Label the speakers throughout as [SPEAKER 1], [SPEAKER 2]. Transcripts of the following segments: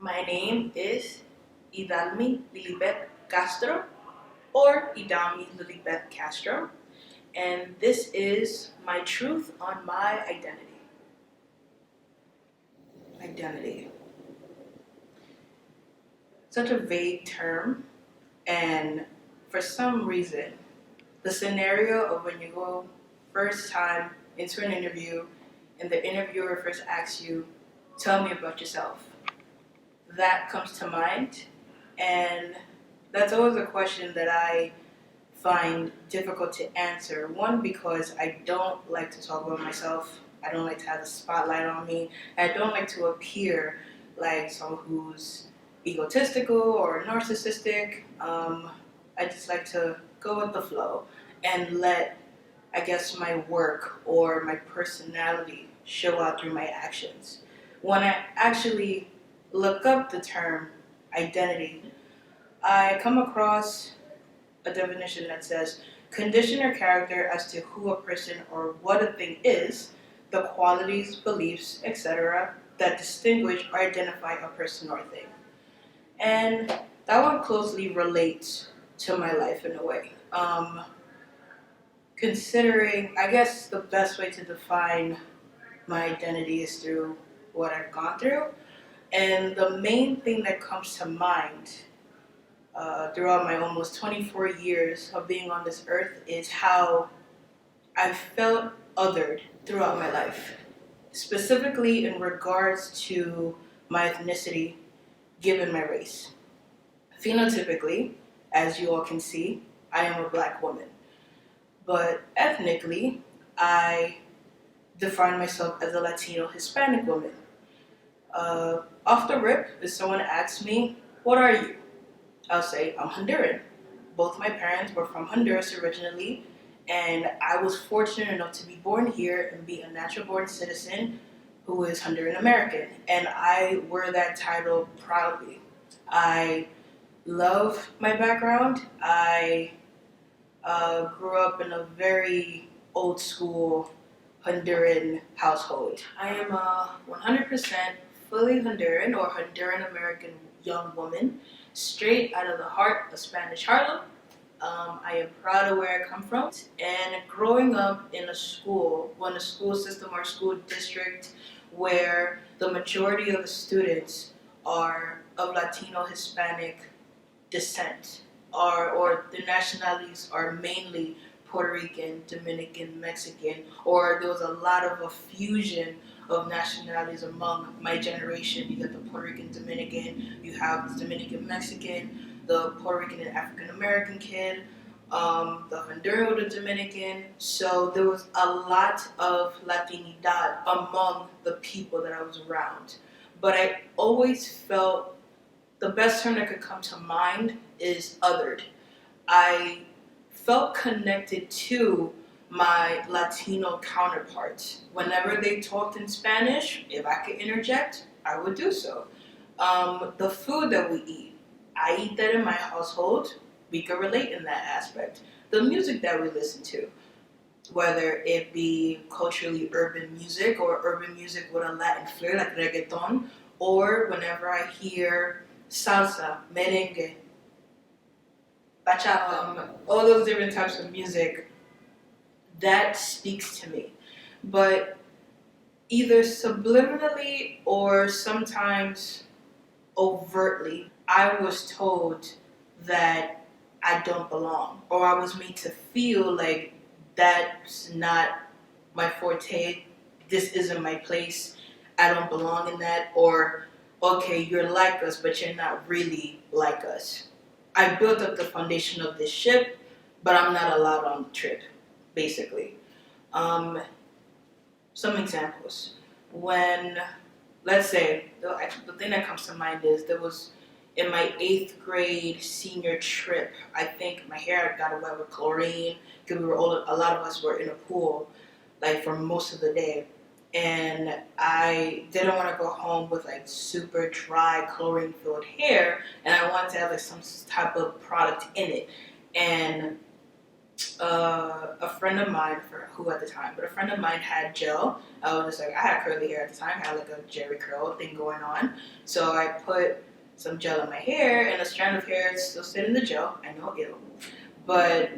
[SPEAKER 1] My name is Idalmy Lilibet Castro or Idalmy Lilibet Castro, and this is my truth on my identity. Identity. Such a vague term, and for some reason, the scenario of when you go first time into an interview and the interviewer first asks you, tell me about yourself, that comes to mind. And that's always a question that I find difficult to answer. One, because I don't like to talk about myself. I don't like to have the spotlight on me. I don't like to appear like someone who's egotistical or narcissistic. I just like to go with the flow and let, I guess, my work or my personality show out through my actions. When I actually look up the term identity, I come across a definition that says condition or character as to who a person or what a thing is, the qualities, beliefs, etc. that distinguish or identify a person or thing. And that one closely relates to my life in a way. Considering, I guess the best way to define my identity is through what I've gone through. And the main thing that comes to mind throughout my almost 24 years of being on this earth is how I felt othered throughout my life, specifically in regards to my ethnicity given my race. Phenotypically, as you all can see, I am a black woman, but ethnically, I define myself as a Latino Hispanic woman. Off the rip, if someone asks me, what are you? I'll say I'm Honduran. Both my parents were from Honduras originally, and I was fortunate enough to be born here and be a natural born citizen who is Honduran American. And I wear that title proudly. I love my background. I grew up in a very old school Honduran household. I am a 100% fully Honduran or Honduran American young woman, straight out of the heart of Spanish Harlem. I am proud of where I come from. And growing up in a school, when a school system or school district where the majority of the students are of Latino Hispanic descent, or the nationalities are mainly Puerto Rican, Dominican, Mexican, or there was a lot of a fusion of nationalities among my generation. You got the Puerto Rican Dominican, you have the Dominican Mexican, the Puerto Rican and African American kid, the Honduran with the Dominican. So there was a lot of Latinidad among the people that I was around. But I always felt the best term that could come to mind is othered. I felt connected to my Latino counterparts. Whenever they talked in Spanish, if I could interject, I would do so. The food that we eat, I eat that in my household. We could relate in that aspect. The music that we listen to, whether it be culturally urban music or urban music with a Latin flair like reggaeton, or whenever I hear salsa, merengue, bachata, all those different types of music, that speaks to me. But either subliminally or sometimes overtly, I was told that I don't belong, or I was made to feel like that's not my forte, this isn't my place, I don't belong in that, or okay, you're like us, but you're not really like us. I built up the foundation of this ship, but I'm not allowed on the trip, basically. Some examples. When, let's say, the thing that comes to mind is there was in my 8th grade senior trip, I think my hair got wet with chlorine because we were all, a lot of us were in a pool like for most of the day. And I didn't want to go home with like super dry chlorine filled hair, and I wanted to have like some type of product in it. And a friend of mine, for who at the time, but a friend of mine had gel. I was just like, I had curly hair at the time, I had like a Jerry curl thing going on. So I put some gel in my hair, and a strand of hair still stayed in the gel. I know, ew. But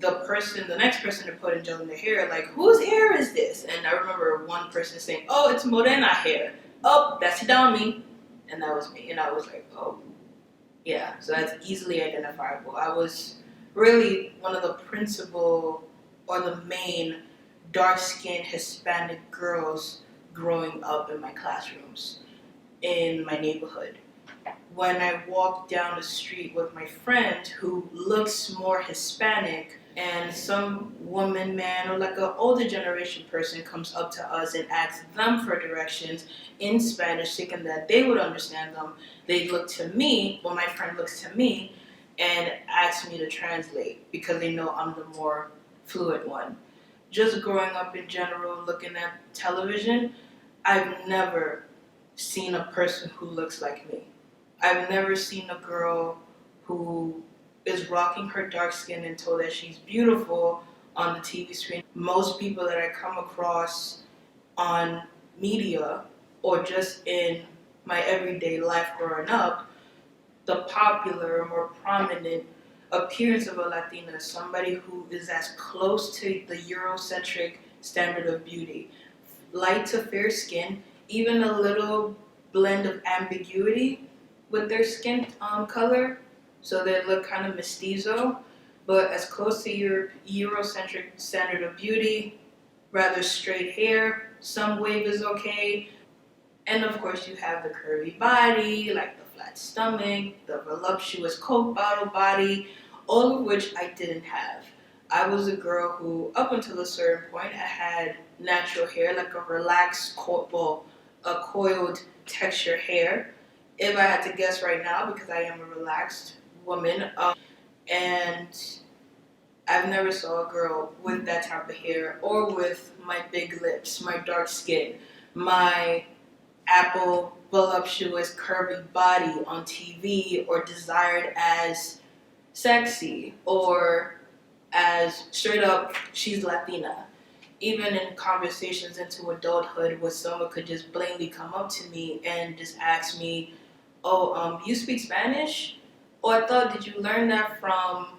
[SPEAKER 1] the next person to put in gel in their hair, like, whose hair is this? And I remember one person saying, oh, it's Morena hair. Oh, that's Idalmy. And that was me. And I was like, oh, yeah. So that's easily identifiable. I was really one of the principal or the main dark-skinned Hispanic girls growing up in my classrooms in my neighborhood. When I walk down the street with my friend who looks more Hispanic, and some woman, man, or like an older generation person comes up to us and asks them for directions in Spanish, thinking that they would understand them, they look to me, well, my friend looks to me and asks me to translate because they know I'm the more fluent one. Just growing up in general, looking at television, I've never seen a person who looks like me. I've never seen a girl who is rocking her dark skin and told that she's beautiful on the TV screen. Most people that I come across on media or just in my everyday life growing up, the popular, more prominent appearance of a Latina is somebody who is as close to the Eurocentric standard of beauty. Light to fair skin, even a little blend of ambiguity with their skin color, so they look kind of mestizo, but as close to your Eurocentric standard of beauty, rather straight hair, some wave is okay, and of course you have the curvy body, like the flat stomach, the voluptuous Coke bottle body, all of which I didn't have. I was a girl who, up until a certain point, I had natural hair, like a relaxed, a coiled texture hair. If I had to guess right now, because I am a relaxed woman, and I've never saw a girl with that type of hair, or with my big lips, my dark skin, my apple, voluptuous, curvy body on TV, or desired as sexy, or as straight up, she's Latina. Even in conversations into adulthood where someone could just blatantly come up to me and just ask me, oh, you speak Spanish? Or I thought, did you learn that from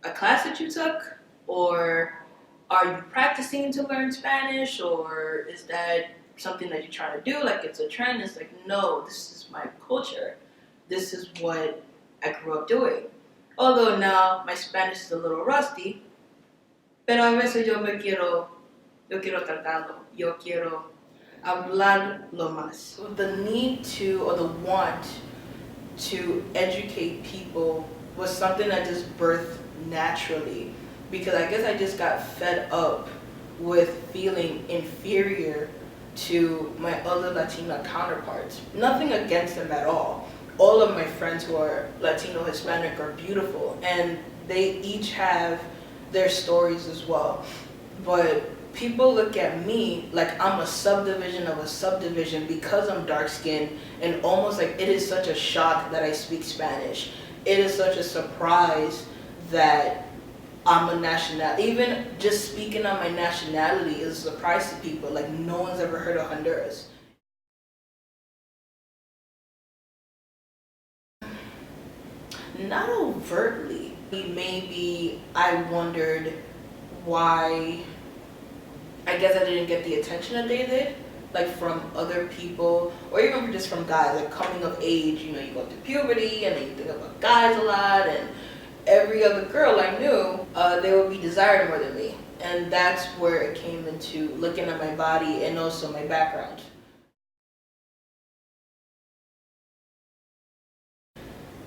[SPEAKER 1] a class that you took? Or are you practicing to learn Spanish? Or is that something that you're trying to do? Like it's a trend? It's like, no, this is my culture. This is what I grew up doing. Although now my Spanish is a little rusty, pero a veces yo quiero tratarlo, yo quiero hablarlo más. The need to, or the want to educate people was something that just birthed naturally, because I guess I just got fed up with feeling inferior to my other Latina counterparts. Nothing against them at all. All of my friends who are Latino, Hispanic are beautiful, and they each have their stories as well. But people look at me like I'm a subdivision of a subdivision because I'm dark skinned, and almost like it is such a shock that I speak Spanish. It is such a surprise that I'm a nationality. Even just speaking on my nationality is a surprise to people. Like no one's ever heard of Honduras. Not overtly. Maybe I wondered why, I guess I didn't get the attention that they did, like from other people, or even just from guys, like coming of age, you know, you go through puberty and then you think about guys a lot, and every other girl I knew, they would be desired more than me. And that's where it came into looking at my body and also my background.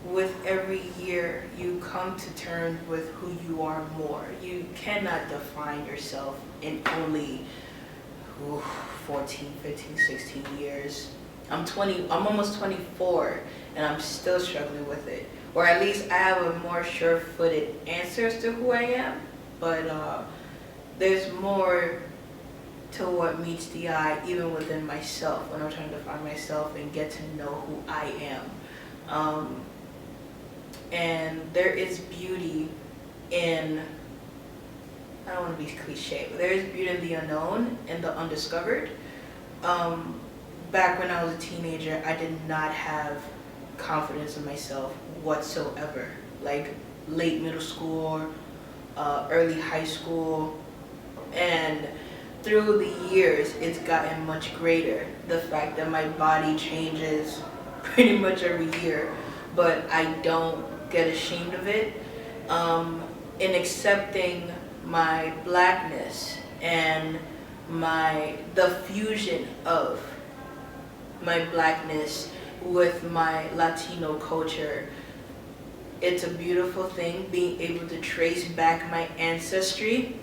[SPEAKER 1] With every year, you come to terms with who you are more. You cannot define yourself in only 14, 15, 16 years. I'm almost 24, and I'm still struggling with it. Or at least I have a more sure-footed answer as to who I am, but there's more to what meets the eye, even within myself, when I'm trying to find myself and get to know who I am. And there is beauty in I don't want to be cliche, but there is beauty in the unknown and the undiscovered. Um, Back when I was a teenager, I did not have confidence in myself whatsoever. Like late middle school, early high school, and through the years, it's gotten much greater. The fact that my body changes pretty much every year, but I don't get ashamed of it. In accepting my blackness and the fusion of my blackness with my Latino culture. It's a beautiful thing being able to trace back my ancestry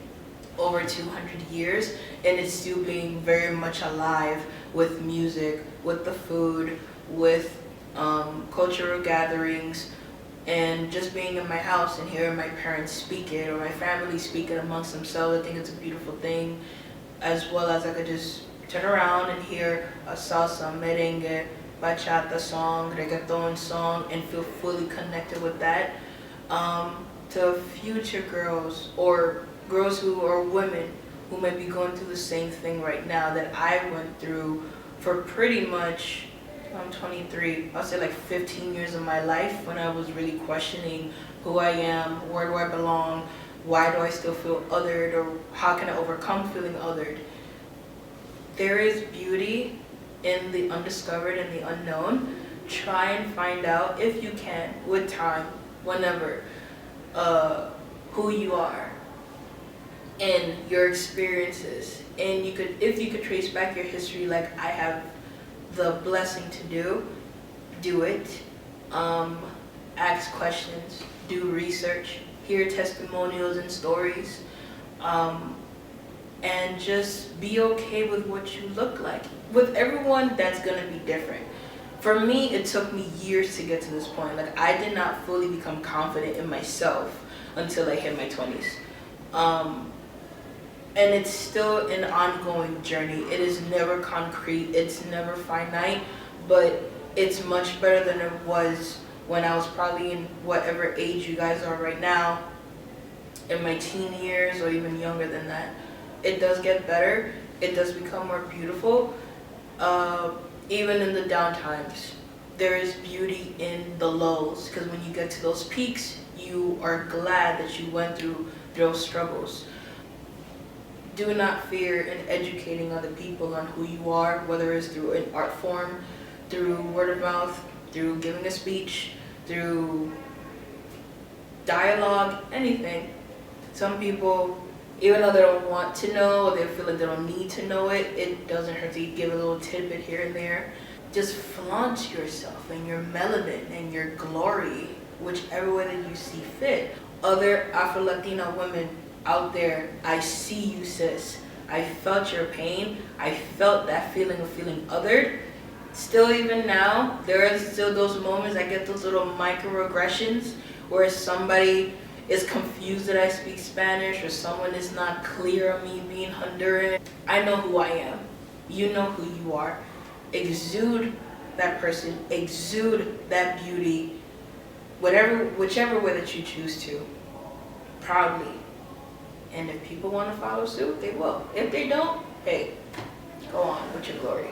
[SPEAKER 1] over 200 years and it's still being very much alive with music, with the food, with cultural gatherings, and just being in my house and hearing my parents speak it or my family speak it amongst themselves. I think it's a beautiful thing, as well as I could just turn around and hear a salsa, merengue, bachata song, reggaeton song, and feel fully connected with that. To future girls or girls who are women who might be going through the same thing right now that I went through for pretty much, I'm 23, I'll say like 15 years of my life when I was really questioning who I am, where do I belong, why do I still feel othered, or how can I overcome feeling othered. There is beauty in the undiscovered and the unknown. Try and find out, if you can, with time, whenever, who you are and your experiences. And you could, if you could trace back your history like I have the blessing to do it. Ask questions, do research, hear testimonials and stories, and just be okay with what you look like. With everyone, that's gonna be different. For me, it took me years to get to this point. Like, I did not fully become confident in myself until I hit my 20s. And it's still an ongoing journey. It is never concrete, it's never finite, but it's much better than it was when I was probably in whatever age you guys are right now, in my teen years or even younger than that. It does get better, it does become more beautiful, even in the down times. There is beauty in the lows, because when you get to those peaks, you are glad that you went through those struggles. Do not fear in educating other people on who you are, whether it's through an art form, through word of mouth, through giving a speech, through dialogue, anything. Some people, even though they don't want to know, or they feel like they don't need to know it, it doesn't hurt to give a little tidbit here and there. Just flaunt yourself and your melanin and your glory, whichever way that you see fit. Other Afro-Latina women out there, I see you, sis. I felt your pain. I felt that feeling of feeling othered. Still, even now, there are still those moments I get those little microaggressions where somebody is confused that I speak Spanish or someone is not clear on me being Honduran. I know who I am. You know who you are. Exude that person. Exude that beauty. Whichever way that you choose to. Proudly. And if people want to follow suit, they will. If they don't, hey, go on with your glory.